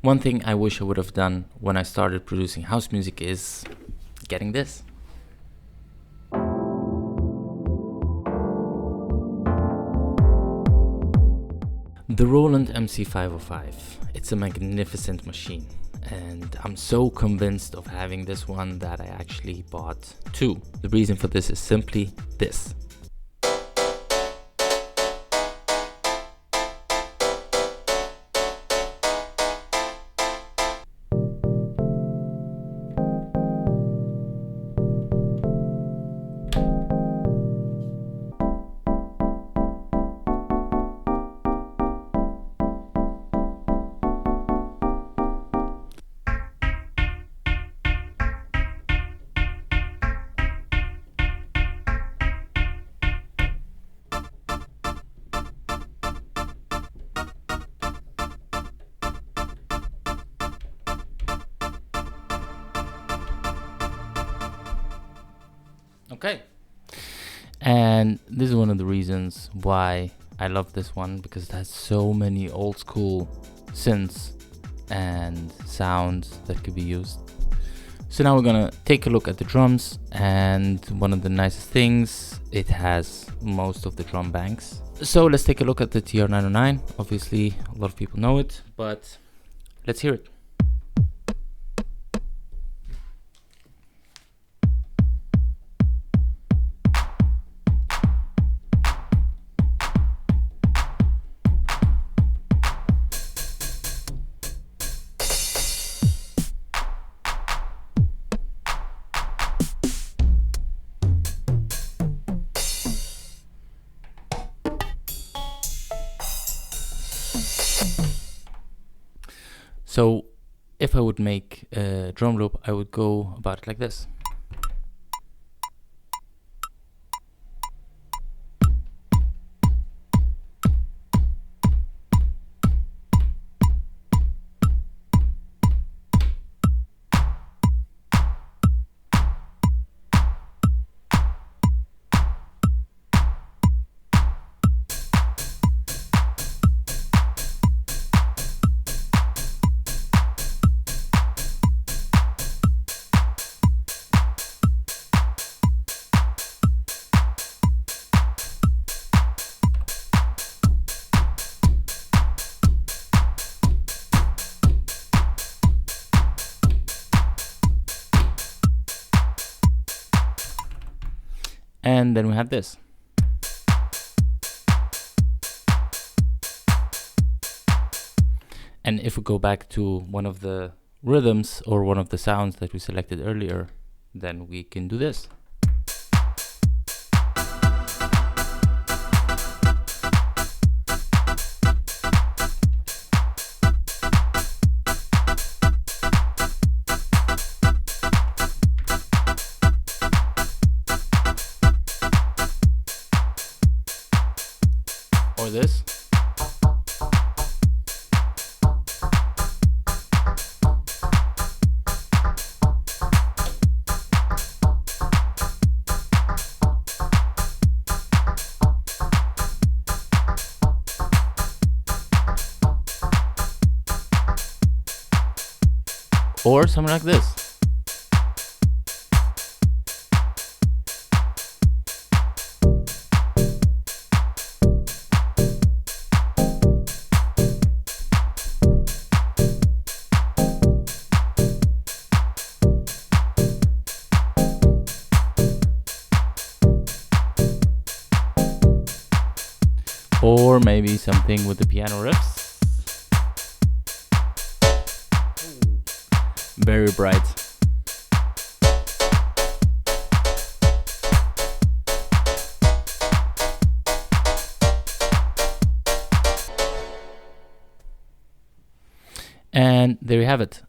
One thing I wish I would have done when I started producing house music is getting this. The Roland MC-505. It's a magnificent machine, and I'm so convinced of having this one that I actually bought two. The reason for this is simply this. Okay, and this is one of the reasons why I love this one, because it has so many old school synths and sounds that could be used. So now we're gonna take a look at the drums, and one of the nicest things, it has most of the drum banks. So let's take a look at the TR-909. Obviously a lot of people know it, but let's hear it. So if I would make a drum loop, I would go about it like this. And then we have this. And if we go back to one of the rhythms or one of the sounds that we selected earlier, then we can do this. Or this. Or something like this. Or maybe something with the piano riffs. Very bright. And there you have it.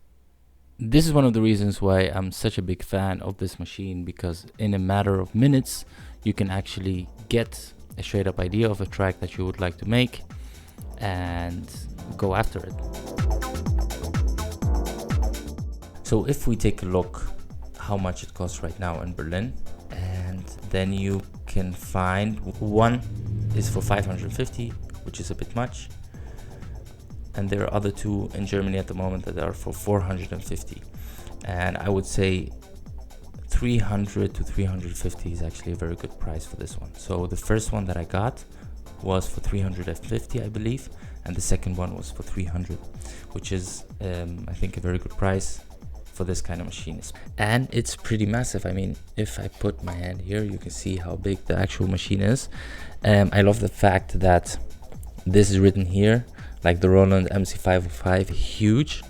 This is one of the reasons why I'm such a big fan of this machine, because in a matter of minutes you can actually get a straight up idea of a track that you would like to make and go after it. So if we take a look how much it costs right now in Berlin, and then you can find one is for 550, which is a bit much. and there are other two in Germany at the moment that are for 450, and I would say 300 to 350 is actually a very good price for this one. So the first one that I got was for 350, I believe, and the second one was for 300, which is I think a very good price for this kind of machine. And it's pretty massive. I mean, if I put my hand here, you can see how big the actual machine is. I love the fact that this is written here, like the Roland MC-505, huge.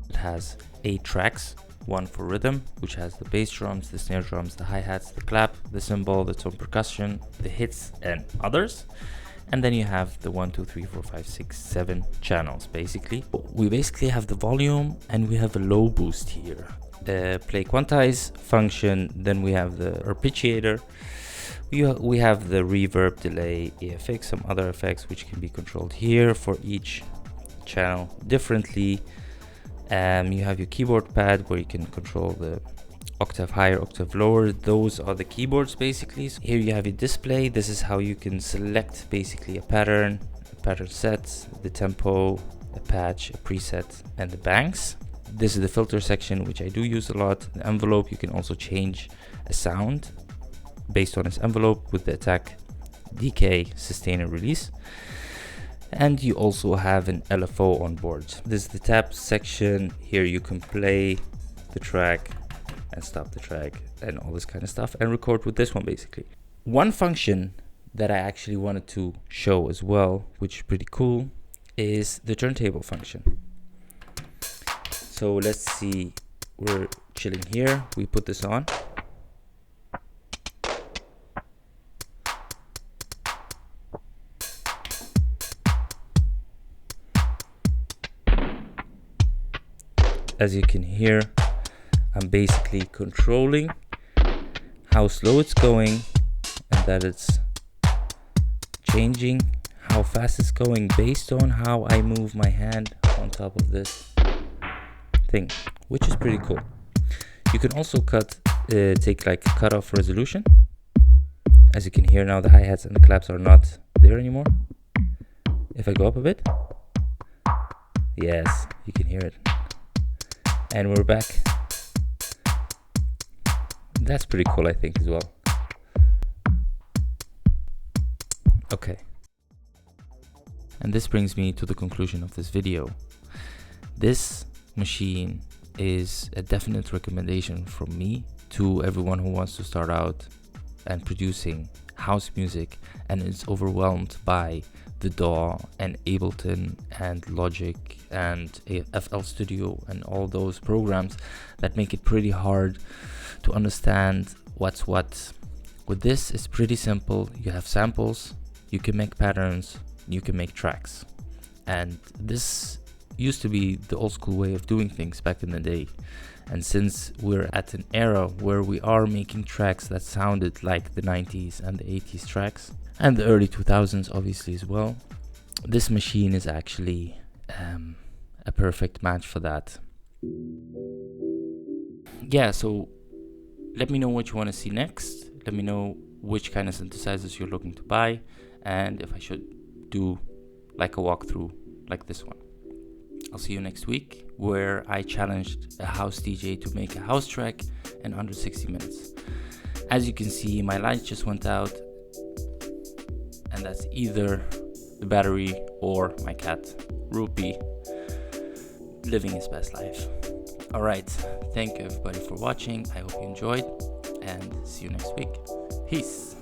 It has 8 tracks, one for rhythm, which has the bass drums, the snare drums, the hi-hats, the clap, the cymbal, the tone percussion, the hits, and others. And then you have the 1, 2, 3, 4, 5, 6, 7 channels, basically. We basically have the volume, and we have a low boost here. Play quantize function, then we have the arpeggiator. We have the reverb, delay, EFX, some other effects which can be controlled here for each channel differently. You have your keyboard pad where you can control the octave higher, octave lower. Those are the keyboards basically. So here you have your display. This is how you can select basically a pattern set, the tempo, a patch, a preset, and the banks. This is the filter section, which I do use a lot. The envelope, you can also change a sound based on its envelope with the attack, decay, sustain, and release. And you also have an LFO on board. This is the tab section. Here you can play the track and stop the track and all this kind of stuff and record with this one basically. One function that I actually wanted to show as well, which is pretty cool, is the turntable function. So let's see, we're chilling here, we put this on. As you can hear, I'm basically controlling how slow it's going and that it's changing how fast it's going based on how I move my hand on top of this thing, which is pretty cool. You can also take like cutoff resolution. As you can hear now, the hi-hats and the claps are not there anymore. If I go up a bit, yes, you can hear it. And we're back. That's pretty cool, I think, as well. Okay. And this brings me to the conclusion of this video. This machine is a definite recommendation from me to everyone who wants to start out and producing house music and is overwhelmed by the DAW and Ableton and Logic and FL Studio and all those programs that make it pretty hard to understand what's what. With this, it's pretty simple. You have samples, you can make patterns, you can make tracks. And this used to be the old school way of doing things back in the day. And since we're at an era where we are making tracks that sounded like the 90s and the 80s tracks, and the early 2000s obviously as well, this machine is actually a perfect match for that. Yeah, so let me know what you want to see next. Let me know which kind of synthesizers you're looking to buy, and if I should do like a walkthrough like this one. I'll see you next week, where I challenged a house DJ to make a house track in under 60 minutes. As you can see, my light just went out, and that's either the battery or my cat, Rupee, living his best life. Alright, thank you everybody for watching. I hope you enjoyed, and see you next week. Peace.